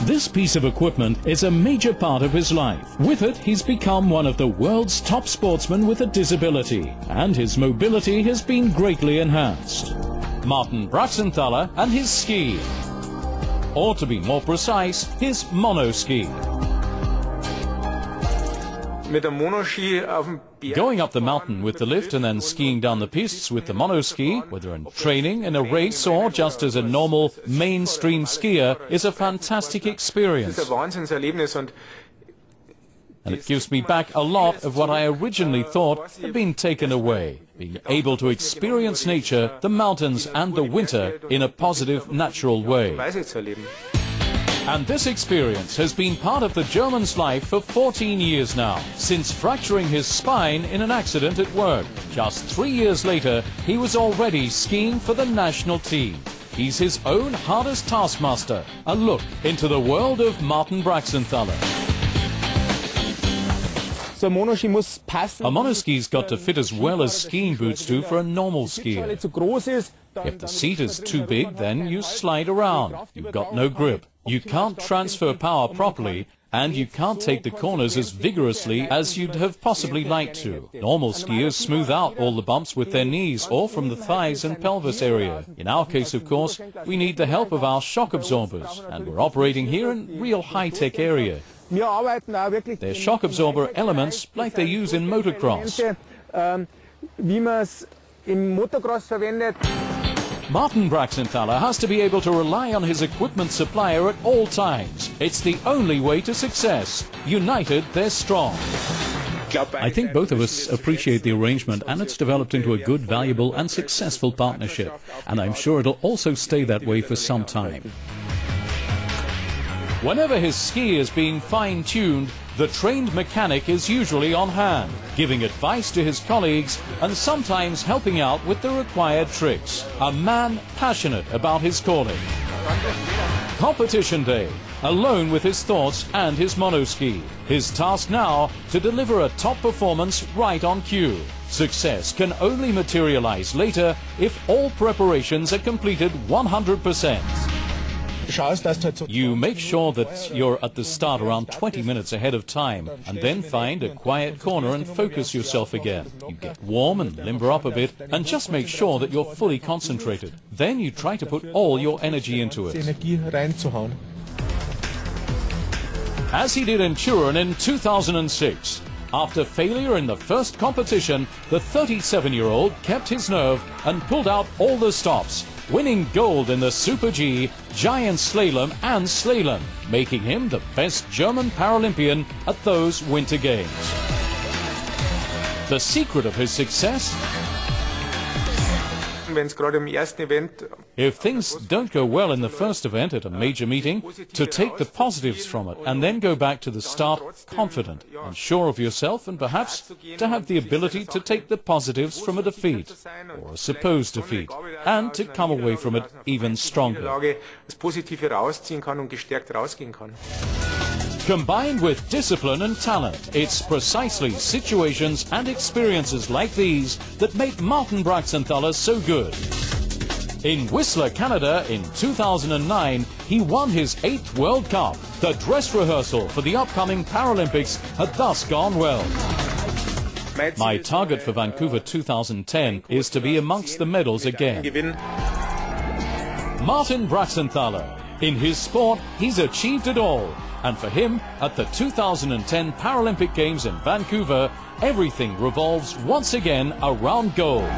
This piece of equipment is a major part of his life. With it, he's become one of the world's top sportsmen with a disability, and his mobility has been greatly enhanced. Martin Braxenthaler and his ski. Or to be more precise, his monoski. Going up the mountain with the lift and then skiing down the pistes with the monoski, whether in training, in a race or just as a normal mainstream skier, is a fantastic experience. And it gives me back a lot of what I originally thought had been taken away. Being able to experience nature, the mountains and the winter in a positive, natural way. And this experience has been part of the German's life for 14 years now, since fracturing his spine in an accident at work. Just 3 years later, he was already skiing for the national team. He's his own hardest taskmaster. A look into the world of Martin Braxenthaler. A monoski's got to fit as well as skiing boots do for a normal skier. If the seat is too big, then you slide around. You've got no grip. You can't transfer power properly, and you can't take the corners as vigorously as you'd have possibly liked to. Normal skiers smooth out all the bumps with their knees or from the thighs and pelvis area. In our case, of course, we need the help of our shock absorbers, and we're operating here in real high-tech area. They're shock absorber elements like they use in motocross. Martin Braxenthaler has to be able to rely on his equipment supplier at all times. It's the only way to success. United, they're strong. I think both of us appreciate the arrangement, and it's developed into a good, valuable and successful partnership. And I'm sure it'll also stay that way for some time. Whenever his ski is being fine-tuned, the trained mechanic is usually on hand, giving advice to his colleagues and sometimes helping out with the required tricks. A man passionate about his calling. Competition day, alone with his thoughts and his monoski. His task now to deliver a top performance right on cue. Success can only materialize later if all preparations are completed 100%. You make sure that you're at the start around 20 minutes ahead of time, and then find a quiet corner and focus yourself again. You get warm and limber up a bit, and just make sure that you're fully concentrated. Then you try to put all your energy into it. As he did in Turin in 2006. After failure in the first competition, the 37-year-old kept his nerve and pulled out all the stops, winning gold in the Super G, Giant Slalom and Slalom, making him the best German Paralympian at those Winter Games. The secret of his success? If things don't go well in the first event at a major meeting, to take the positives from it and then go back to the start confident and sure of yourself, and perhaps to have the ability to take the positives from a defeat or a supposed defeat and to come away from it even stronger. Combined with discipline and talent, it's precisely situations and experiences like these that make Martin Braxenthaler so good. In Whistler, Canada in 2009, he won his 8th World Cup. The dress rehearsal for the upcoming Paralympics had thus gone well. My target for Vancouver 2010 is to be amongst the medals again. Martin Braxenthaler. In his sport, he's achieved it all. And for him, at the 2010 Paralympic Games in Vancouver, everything revolves once again around gold.